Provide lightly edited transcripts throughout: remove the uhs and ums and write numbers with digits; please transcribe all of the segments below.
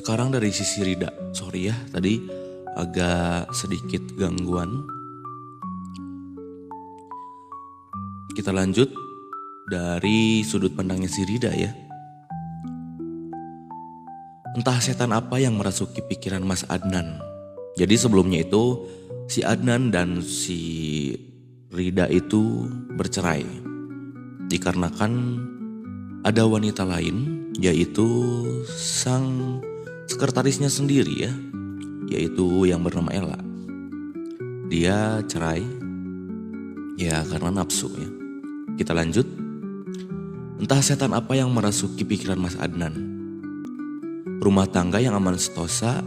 Sekarang dari sisi Rida, sorry ya tadi agak sedikit gangguan. Kita lanjut dari sudut pandangnya si Rida ya. Entah setan apa yang merasuki pikiran Mas Adnan. Jadi sebelumnya itu si Adnan dan si Rida itu bercerai. Dikarenakan ada wanita lain, yaitu sang sekretarisnya sendiri ya, yaitu yang bernama Ella. Dia cerai ya karena nafsu ya. Kita lanjut. Entah setan apa yang merasuki pikiran Mas Adnan. Rumah tangga yang aman sentosa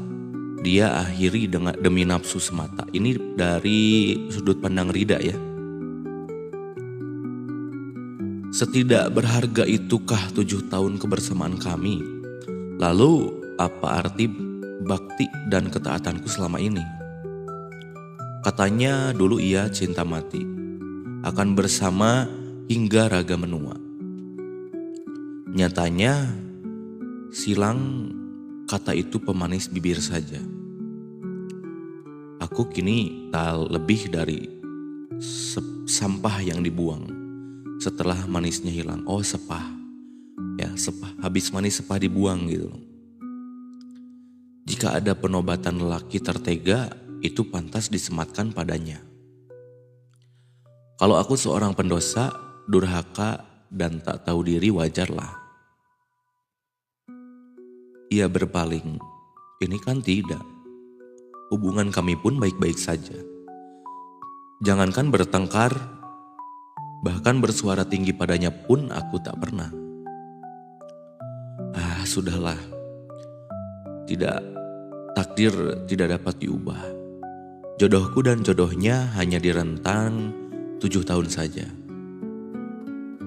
dia akhiri demi nafsu semata. Ini dari sudut pandang Rida ya. Setidak berharga itukah 7 tahun kebersamaan kami? Lalu apa arti bakti dan ketaatanku selama ini? Katanya dulu ia cinta mati, akan bersama hingga raga menua. Nyatanya silang kata itu pemanis bibir saja. Aku kini tak lebih dari sampah yang dibuang setelah manisnya hilang. Oh sepah, ya sepah, habis manis sepah dibuang gitu. Jika ada penobatan lelaki tertega, itu pantas disematkan padanya. Kalau aku seorang pendosa, durhaka dan tak tahu diri wajarlah. Ia berpaling, ini kan tidak. Hubungan kami pun baik-baik saja. Jangankan bertengkar, bahkan bersuara tinggi padanya pun aku tak pernah. Sudahlah. Takdir tidak dapat diubah. Jodohku dan jodohnya hanya di rentang 7 tahun saja.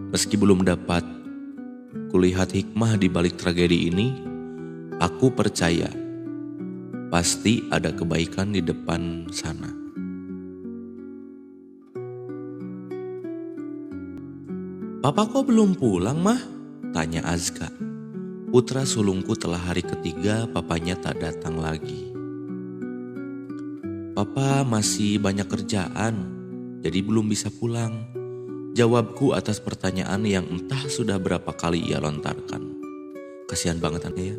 Meski belum dapat kulihat hikmah di balik tragedi ini, aku percaya pasti ada kebaikan di depan sana. Papa kok belum pulang mah? Tanya Azka. Putra sulungku telah hari ketiga papanya tak datang lagi. Papa masih banyak kerjaan, jadi belum bisa pulang. Jawabku atas pertanyaan yang entah sudah berapa kali ia lontarkan. Kasihan banget aneh ya.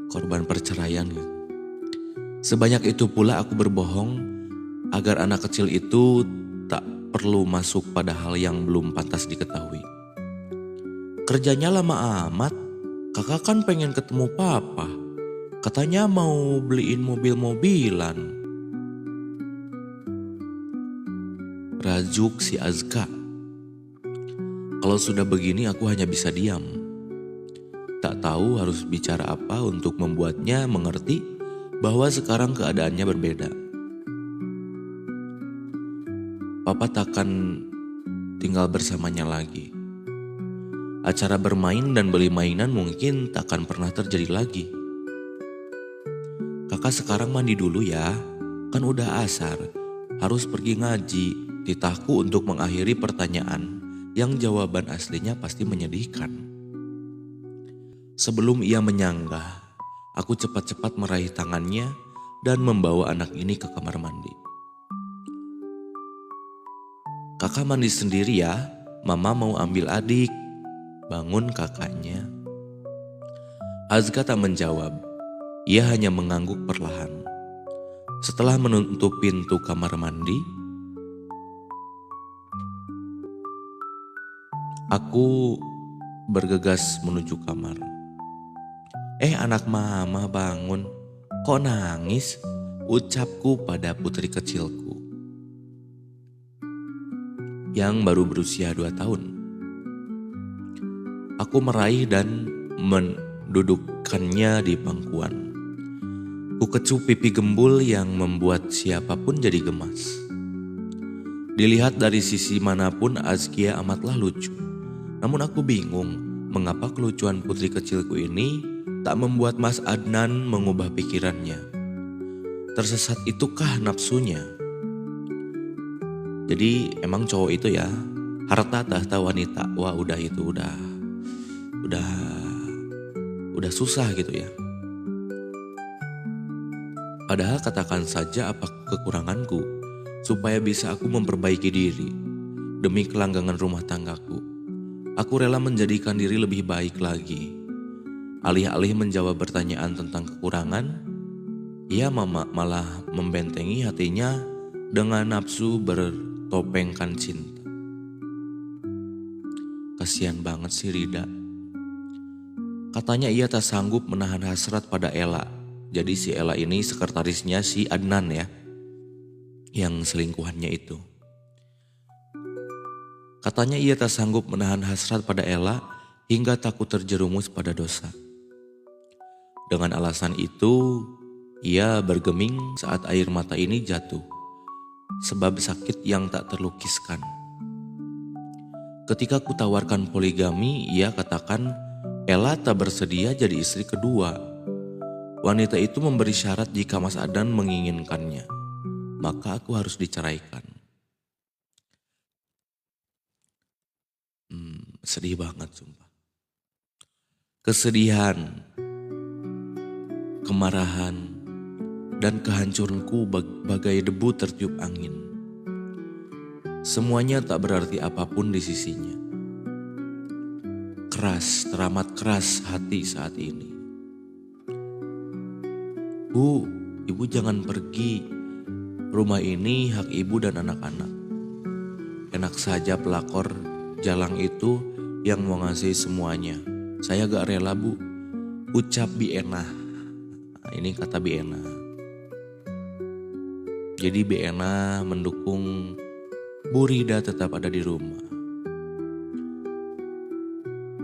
Korban perceraian gitu. Sebanyak itu pula aku berbohong agar anak kecil itu tak perlu masuk pada hal yang belum pantas diketahui. Kerjanya lama amat, kakak kan pengen ketemu papa. Katanya mau beliin mobil-mobilan. Rajuk si Azka. Kalau sudah begini aku hanya bisa diam. Tak tahu harus bicara apa untuk membuatnya mengerti bahwa sekarang keadaannya berbeda. Papa takkan tinggal bersamanya lagi. Acara bermain dan beli mainan mungkin takkan pernah terjadi lagi. Kakak sekarang mandi dulu ya, kan udah asar. Harus pergi ngaji, titahku untuk mengakhiri pertanyaan yang jawaban aslinya pasti menyedihkan. Sebelum ia menyanggah, aku cepat-cepat meraih tangannya dan membawa anak ini ke kamar mandi. Kakak mandi sendiri ya, mama mau ambil adik. Bangun kakaknya. Azka tak menjawab, ia hanya mengangguk perlahan. Setelah menutup pintu kamar mandi, aku bergegas menuju kamar. Anak mama bangun, kok nangis? Ucapku pada putri kecilku yang baru berusia 2 tahun. Aku meraih dan mendudukkannya di pangkuan. Kukecup pipi gembul yang membuat siapapun jadi gemas. Dilihat dari sisi manapun Azkia amatlah lucu. Namun aku bingung mengapa kelucuan putri kecilku ini tak membuat Mas Adnan mengubah pikirannya. Tersesat itukah nafsunya? Jadi emang cowok itu ya, harta tahta wanita. Wah udah itu udah susah gitu ya. Padahal katakan saja apa kekuranganku, supaya bisa aku memperbaiki diri. Demi kelanggangan rumah tanggaku, aku rela menjadikan diri lebih baik lagi. Alih-alih menjawab pertanyaan tentang kekurangan, ia malah membentengi hatinya dengan nafsu bertopengkan cinta. Kasihan banget sih Rida. Katanya ia tak sanggup menahan hasrat pada Ella. Jadi si Ella ini sekretarisnya si Adnan ya, yang selingkuhannya itu. Katanya ia tak sanggup menahan hasrat pada Ella hingga takut terjerumus pada dosa. Dengan alasan itu, ia bergeming saat air mata ini jatuh, sebab sakit yang tak terlukiskan. Ketika kutawarkan poligami, ia katakan Ella tak bersedia jadi istri kedua. Wanita itu memberi syarat jika Mas Adnan menginginkannya, maka aku harus diceraikan. Sedih banget sumpah. Kesedihan, kemarahan, dan kehancuranku bagai debu tertiup angin. Semuanya tak berarti apapun di sisinya. Keras, teramat keras hati saat ini. Bu, ibu jangan pergi. Rumah ini hak ibu dan anak-anak. Enak saja pelakor jalang itu yang mau ngasih semuanya. Saya gak rela bu, ucap Biena. Nah, ini kata Biena. Jadi Biena mendukung Bu Rida tetap ada di rumah.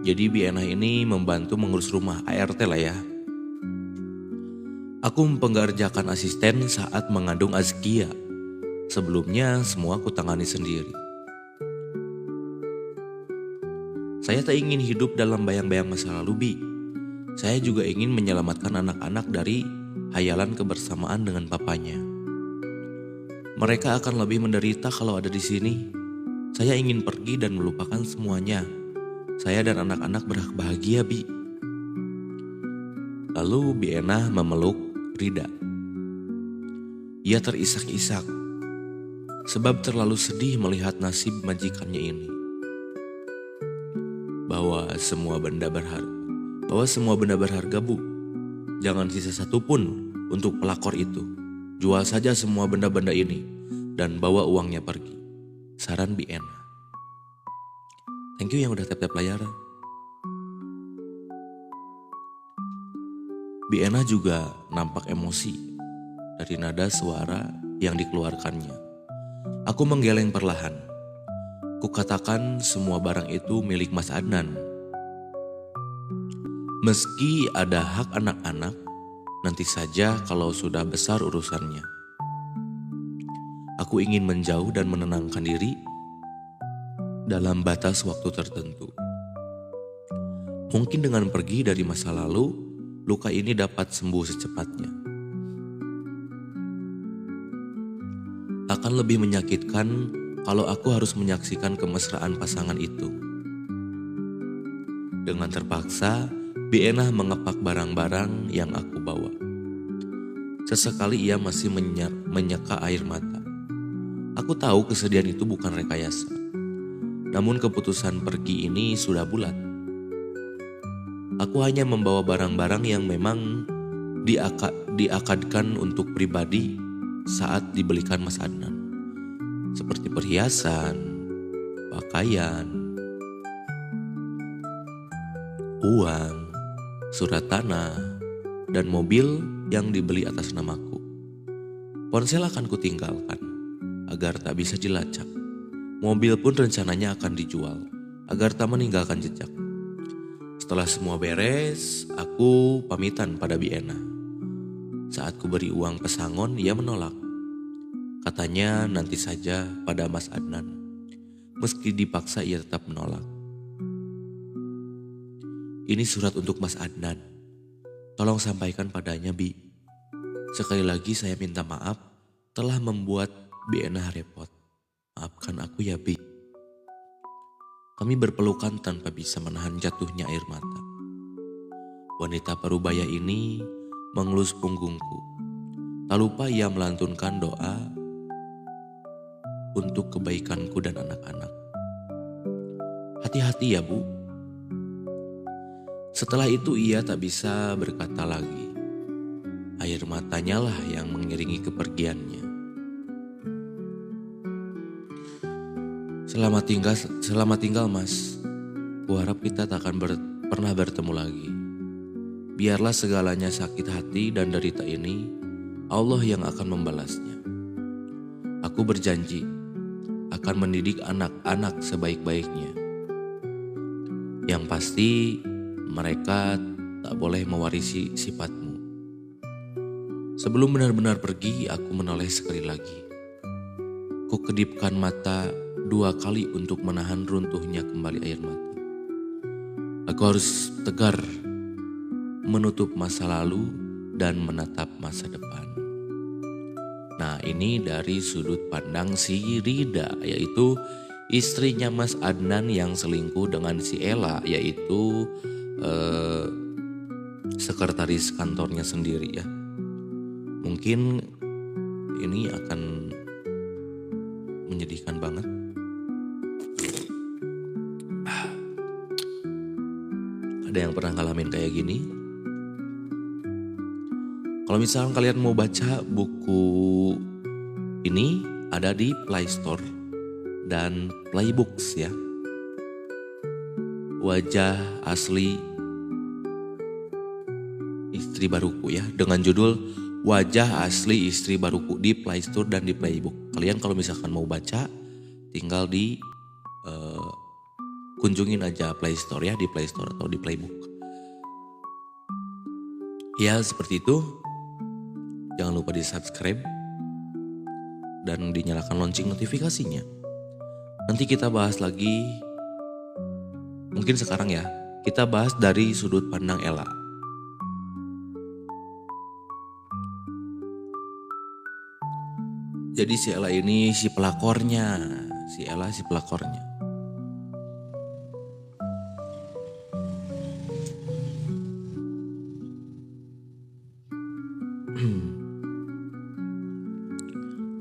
Jadi Biena ini membantu mengurus rumah, ART lah ya. Aku mempengerjakan asisten saat mengandung Azkia. Sebelumnya semua aku tangani sendiri. Saya tak ingin hidup dalam bayang-bayang masa lalu, Bi. Saya juga ingin menyelamatkan anak-anak dari hayalan kebersamaan dengan papanya. Mereka akan lebih menderita kalau ada di sini. Saya ingin pergi dan melupakan semuanya. Saya dan anak-anak berhak bahagia, Bi. Lalu Biena memeluk Rida. Ia terisak-isak, sebab terlalu sedih melihat nasib majikannya ini. Bawa semua benda berharga, Bu. Jangan sisa satu pun untuk pelakor itu. Jual saja semua benda-benda ini dan bawa uangnya pergi. Saran Biena. Thank you yang udah tap-tap layar. Biena juga nampak emosi dari nada suara yang dikeluarkannya. Aku menggeleng perlahan. Kukatakan semua barang itu milik Mas Adnan. Meski ada hak anak-anak, nanti saja kalau sudah besar urusannya. Aku ingin menjauh dan menenangkan diri dalam batas waktu tertentu. Mungkin dengan pergi dari masa lalu, luka ini dapat sembuh secepatnya. Akan lebih menyakitkan kalau aku harus menyaksikan kemesraan pasangan itu. Dengan terpaksa, Biena mengepak barang-barang yang aku bawa. Sesekali ia masih menyeka air mata. Aku tahu kesedihan itu bukan rekayasa. Namun keputusan pergi ini sudah bulat. Aku hanya membawa barang-barang yang memang diakadkan untuk pribadi saat dibelikan Mas Adnan. Seperti perhiasan, pakaian, uang, surat tanah, dan mobil yang dibeli atas namaku. Ponsel akan kutinggalkan agar tak bisa dilacak. Mobil pun rencananya akan dijual agar tak meninggalkan jejak. Setelah semua beres, aku pamitan pada Biena. Saat ku beri uang pesangon, ia menolak. Katanya nanti saja pada Mas Adnan. Meski dipaksa ia tetap menolak. Ini surat untuk Mas Adnan. Tolong sampaikan padanya, Bi. Sekali lagi saya minta maaf telah membuat Biena repot. Maafkan aku ya, Bi. Kami berpelukan tanpa bisa menahan jatuhnya air mata. Wanita parubaya ini mengelus punggungku. Tak lupa ia melantunkan doa untuk kebaikanku dan anak-anak. Hati-hati ya Bu. Setelah itu ia tak bisa berkata lagi. Air matanya lah yang mengiringi kepergiannya. Selamat tinggal Mas. Kuharap kita tak akan pernah bertemu lagi. Biarlah segalanya sakit hati dan derita ini Allah yang akan membalasnya. Aku berjanji akan mendidik anak-anak sebaik-baiknya. Yang pasti mereka tak boleh mewarisi sifatmu. Sebelum benar-benar pergi, aku menoleh sekali lagi. Ku kedipkan mata 2 kali untuk menahan runtuhnya kembali air mata. Aku harus tegar menutup masa lalu dan menatap masa depan. Nah, ini dari sudut pandang si Rida, yaitu istrinya Mas Adnan yang selingkuh dengan si Ella, yaitu sekretaris kantornya sendiri ya. Mungkin ini akan menyedihkan banget. Ada yang pernah ngalamin kayak gini? Kalau misalnya kalian mau baca buku ini, ada di Play Store dan Playbooks ya. Wajah asli istri baruku ya, dengan judul Wajah Asli Istri Baruku di Play Store dan di Playbook. Kalian kalau misalkan mau baca, tinggal di kunjungin aja Play Store ya, di Play Store atau di Playbook. Ya seperti itu. Jangan lupa di subscribe dan dinyalakan lonceng notifikasinya. Nanti kita bahas lagi, mungkin sekarang ya, kita bahas dari sudut pandang Ella. Jadi si Ella ini si pelakornya.